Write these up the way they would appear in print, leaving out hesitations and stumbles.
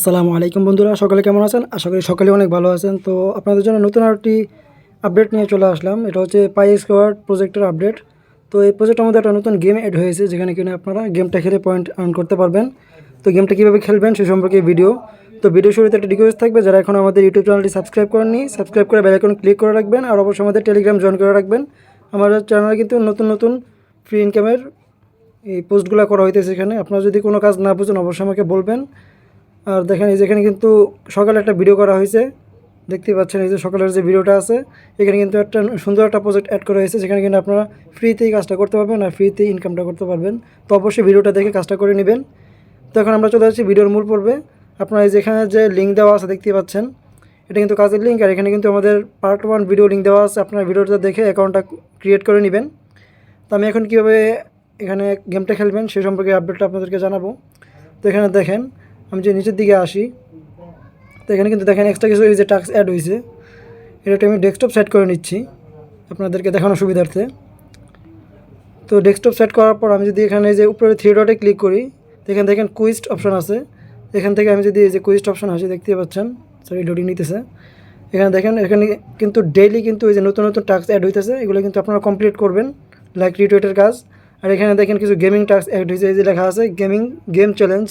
আসসালামু আলাইকুম বন্ধুরা, সকালে কেমন আছেন? আশা করি সকালে অনেক ভালো আছেন। তো আপনাদের জন্য নতুন আরেকটি আপডেট নিয়ে চলে আসলাম। এটা হচ্ছে পাই স্কোয়ার প্রজেক্টের আপডেট। তো এই প্রজেক্টের মধ্যে একটা নতুন গেম অ্যাড হয়েছে, যেখানে কিনা আপনারা গেমটা খেলে পয়েন্ট আর্ন করতে পারবেন। তো গেমটা কীভাবে খেলবেন সে সম্পর্কে ভিডিও। তো ভিডিও শুরুতে একটা রিকোয়েস্ট থাকবে, যারা এখন আমাদের ইউটিউব চ্যানেলটি সাবস্ক্রাইব করেননি, সাবস্ক্রাইব করে বেল আইকন ক্লিক করে রাখবেন। আর অবশ্যই আমাদের টেলিগ্রাম জয়েন করে রাখবেন। আমাদের চ্যানেলে কিন্তু নতুন নতুন ফ্রি ইনকামের এই পোস্টগুলো করা হইতেছে। এখানে আপনারা যদি কোনো কাজ না বুঝেন অবশ্যই আমাকে বলবেন। আর দেখেন, এই যেখানে কিন্তু সকালে একটা ভিডিও করা হয়েছে, দেখতে পাচ্ছেন এই যে সকালের যে ভিডিওটা আছে, এখানে কিন্তু একটা সুন্দর একটা প্রজেক্ট অ্যাড করা হয়েছে, যেখানে কিন্তু আপনারা ফ্রিতেই কাজটা করতে পারবেন আর ফ্রিতেই ইনকামটা করতে পারবেন। তো অবশ্যই ভিডিওটা দেখে কাজটা করে নেবেন। তো এখন আমরা চলে যাচ্ছি ভিডিওর মূল পর্বে। আপনারা এই যেখানে যে লিঙ্ক দেওয়া আছে দেখতে পাচ্ছেন, এটা কিন্তু কাজের লিঙ্ক। আর এখানে কিন্তু আমাদের পার্ট 1 ভিডিও লিঙ্ক দেওয়া আছে, আপনারা ভিডিওটা দেখে অ্যাকাউন্টটা ক্রিয়েট করে নেবেন। তো আমি এখন কীভাবে এখানে গেমটা খেলবেন সে সম্পর্কে আপডেটটা আপনাদেরকে জানাবো। তো এখানে দেখেন, আমি যে নিচের দিকে আসি, তো এখানে কিন্তু দেখেন এক্সট্রা কিছু এই যে টাস্ক অ্যাড হয়েছে, এটা আমি ডেস্কটপ সেট করে নিচ্ছি আপনাদেরকে দেখানোর সুবিধার্থে। তো ডেস্কটপ সেট করার পর আমি যদি এখানে যে উপরে 3 ডটে ক্লিক করি, তো এখানে দেখেন কুইজ অপশন আছে। এখান থেকে আমি যদি এই যে কুইজ অপশন আসি, দেখতে পাচ্ছেন, সরি লোডিং নিতেছে। এখানে দেখেন, এখানে কিন্তু ডেইলি কিন্তু এই যে নতুন নতুন টাস্ক অ্যাড হইতেছে, এগুলো কিন্তু আপনারা কমপ্লিট করবেন, লাইক রিটুইটের কাজ। আর এখানে দেখেন কিছু গেমিং টাস্ক অ্যাড হয়েছে, এই যে লেখা আছে গেম চ্যালেঞ্জ।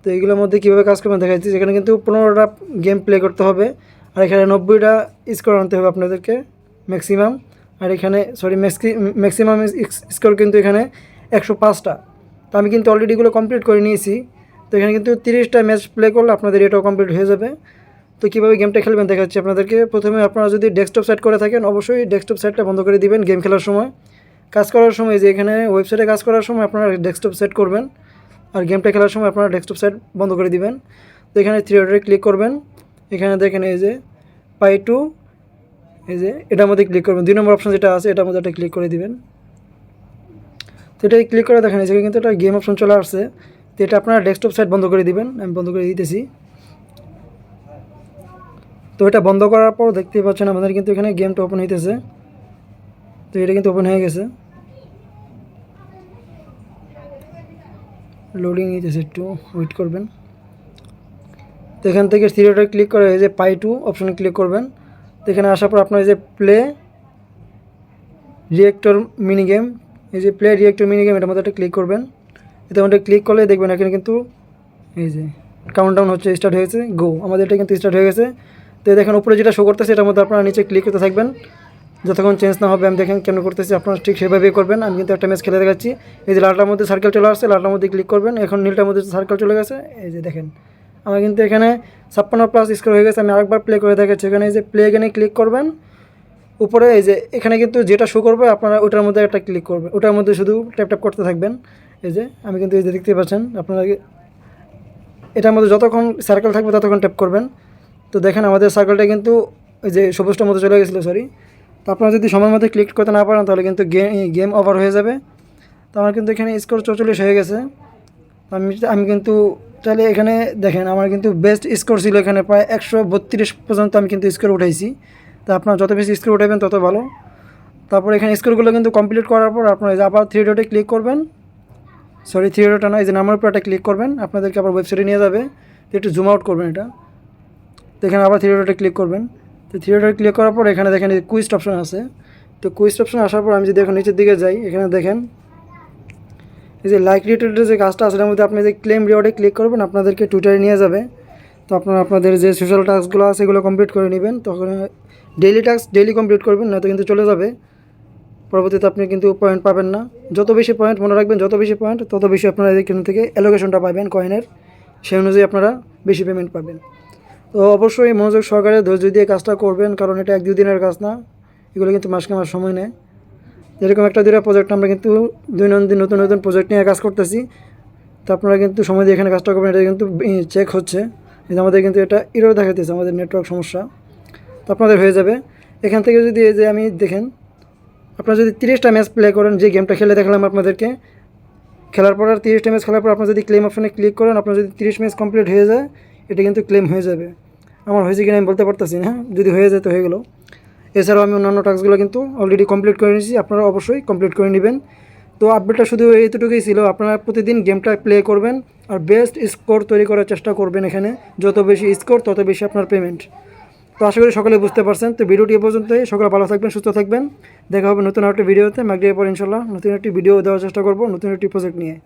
তো এইগুলোর মধ্যে কীভাবে কাজ করবেন দেখাচ্ছি। যেখানে কিন্তু 15টা গেম প্লে করতে হবে, আর এখানে 90টা স্কোর আনতে হবে আপনাদেরকে ম্যাক্সিমাম। আর এখানে ম্যাক্সিমাম স্কোর কিন্তু এখানে 105টা। তো আমি কিন্তু অলরেডি এগুলো কমপ্লিট করে নিয়েছি। তো এখানে কিন্তু 30টা ম্যাচ প্লে করলে আপনাদের এটাও কমপ্লিট হয়ে যাবে। তো কীভাবে গেমটা খেলবেন দেখাচ্ছি আপনাদেরকে। প্রথমে আপনারা যদি ডেস্কটপ সেট করে থাকেন, অবশ্যই ডেস্কটপ সেটটা বন্ধ করে দিবেন। গেম খেলার সময়, কাজ করার সময়, যে এখানে ওয়েবসাইটে কাজ করার সময় আপনারা ডেস্কটপ সেট করবেন, আর গেমটা খেলার সময় আপনারা ডেস্কটপ সেট বন্ধ করে দিবেন। তো এখানে 3 ডটে ক্লিক করবেন। এখানে দেখেন এই যে পাই টু, এই যে এটার মধ্যে ক্লিক করবেন। 2 নম্বর অপশন যেটা আছে এটার মধ্যে একটা ক্লিক করে দিবেন। তো এটাই ক্লিক করে দেখেন এই জায়গায় কিন্তু একটা গেম অপশন চলে আসছে। তো এটা আপনারা ডেস্কটপ সেট বন্ধ করে দিবেন। আমি বন্ধ করে দিতেছি। তো এটা বন্ধ করার পর দেখতেই পাচ্ছেন আমাদের কিন্তু এখানে গেমটা ওপেন হইতেছে। তো এটা কিন্তু ওপেন হয়ে গেছে, লোডিং হইতেছে, একটু ওয়েট করবেন। তো এখান থেকে 3 ডটে ক্লিক করে এই যে পাই টু অপশনে ক্লিক করবেন। তো এখানে আসার পর আপনার এই যে প্লে রিয়েক্টর মিনি গেম, এই যে প্লে রিয়েক্টর মিনি গেম, এটার মধ্যে একটা ক্লিক করবেন। এটার মধ্যে ক্লিক করলে দেখবেন এখানে কিন্তু এই যে কাউন্টডাউন হচ্ছে, স্টার্ট হয়েছে, গো। আমাদের এটা কিন্তু স্টার্ট হয়ে গেছে। তো দেখেন উপরে যেটা শো করতেছে এটার মধ্যে আপনারা নিচে ক্লিক করতে থাকবেন যতক্ষণ চেঞ্জ না হবে। আমি দেখেন কেন করতেছি, আপনারা ঠিক সেভাবেই করবেন। আমি কিন্তু একটা ম্যাচ খেলে দেখাচ্ছি। এই যে লালটার মধ্যে সার্কেল চলে আসছে, লালটার মধ্যে ক্লিক করবেন। এখন নীলটার মধ্যে সার্কেল চলে গেছে, এই যে দেখেন আমার কিন্তু এখানে 56+ স্কোর হয়ে গেছে। আমি আরেকবার প্লে করে দেখাচ্ছি। এখানে এই যে প্লে এখানে ক্লিক করবেন উপরে, এই যে এখানে কিন্তু যেটা শো করবে আপনারা ওটার মধ্যে একটা ক্লিক করবেন, ওটার মধ্যে শুধু ট্যাপ ট্যাপ করতে থাকবেন। এই যে আমি কিন্তু এই যে দেখতে পাচ্ছেন আপনারা, এটার মধ্যে যতক্ষণ সার্কেল থাকবে ততক্ষণ ট্যাপ করবেন। তো দেখেন আমাদের সার্কেলটা কিন্তু এই যে সবুজটার মধ্যে চলে গেছিলো, সরি। তো আপনারা যদি সময়ের মধ্যে ক্লিক করতে না পারেন তাহলে কিন্তু গেম ওভার হয়ে যাবে। তো আমার কিন্তু এখানে স্কোর 44 হয়ে গেছে। আমি কিন্তু তাহলে এখানে দেখেন আমার কিন্তু বেস্ট স্কোর ছিল এখানে প্রায় 132 পর্যন্ত আমি কিন্তু স্কোর উঠাইছি। তো আপনারা যত বেশি স্কোর উঠাবেন তত ভালো। তারপর এখানে স্কোরগুলো কিন্তু কমপ্লিট করার পর আপনারা আবার 3 ডটে ক্লিক করবেন, সরি 3 ডটে না, এই যে নামের উপর একটা ক্লিক করবেন, আপনাদেরকে আবার ওয়েবসাইটে নিয়ে যাবে। তো একটু জুম আউট করবেন এটা। তো এখানে আবার 3 ডটে ক্লিক করবেন। তো 3 ডটে ক্লিক করার পর এখানে দেখেন এই কুইজ অপশন আছে। তো কুইজ অপশন আসার পর আমি যদি এখন নিচের দিকে যাই, এখানে দেখেন এই যে লাইক রিলেটেড যে কাজটা আছে এর মধ্যে আপনি যে ক্লেম রিওয়ার্ডে ক্লিক করবেন, আপনাদেরকে টুইটারে নিয়ে যাবে। তো আপনারা আপনাদের যে সোশ্যাল টাস্কগুলো আছে এগুলো কমপ্লিট করে নেবেন। তখন ডেইলি টাস্ক ডেইলি কমপ্লিট করবেন, নয়তো কিন্তু চলে যাবে। পরবর্তীতে আপনি কিন্তু পয়েন্ট পাবেন না। যত বেশি পয়েন্ট, মনে রাখবেন, যত বেশি পয়েন্ট তত বেশি আপনারা এখান থেকে অ্যালোকেশনটা পাবেন কয়েনের, সেই অনুযায়ী আপনারা বেশি পেমেন্ট পাবেন। তো অবশ্যই মনোযোগ সহকারে ধৈর্য দিয়ে কাজটা করবেন, কারণ এটা 1-2 দিনের কাজ না, এগুলো কিন্তু মাসকে মাস সময় নেয়। যেরকম একটা 2টা প্রজেক্ট আমরা কিন্তু দৈনন্দিন নতুন নতুন প্রজেক্ট নিয়ে কাজ করতেছি। তো আপনারা কিন্তু সময় দিয়ে এখানে কাজটা করবেন। এটা কিন্তু চেক হচ্ছে, কিন্তু আমাদের কিন্তু এটা এরর দেখাতেছে, আমাদের নেটওয়ার্ক সমস্যা। তো আপনাদের হয়ে যাবে। এখান থেকে যদি এই যে আমি দেখেন, আপনারা যদি 30টা ম্যাচ প্লে করেন, যে গেমটা খেলে দেখালাম আপনাদেরকে, খেলার পর আর 30টা ম্যাচ খেলার পর আপনারা যদি ক্লেম অপশনে ক্লিক করেন, আপনার যদি 30 ম্যাচ কমপ্লিট হয়ে যায়, এটা কিন্তু ক্লেম হয়ে যাবে। আমার হয়েছে কিনা আমি বলতে পারতেছি না, যদি হয়ে যায় তো হয়ে গেলো। এছাড়াও আমি অন্যান্য টাস্কগুলো কিন্তু অলরেডি কমপ্লিট করে নিয়েছি, আপনারা অবশ্যই কমপ্লিট করে নেবেন। তো আপডেটটা শুধু এইটুকুই ছিল, আপনারা প্রতিদিন গেমটা প্লে করবেন আর বেস্ট স্কোর তৈরি করার চেষ্টা করবেন। এখানে যত বেশি স্কোর তত বেশি আপনার পেমেন্ট। তো আশা করি সকলে বুঝতে পারছেন। তো ভিডিওটি এ পর্যন্তই। সকলে ভালো থাকবেন, সুস্থ থাকবেন। দেখা হবে নতুন একটা ভিডিওতে। মাগরিবের পর ইনশাল্লাহ নতুন একটি ভিডিও দেওয়ার চেষ্টা করব, নতুন একটি প্রজেক্ট নিয়ে।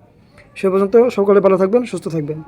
সে পর্যন্ত সকলে ভালো থাকবেন, সুস্থ থাকবেন।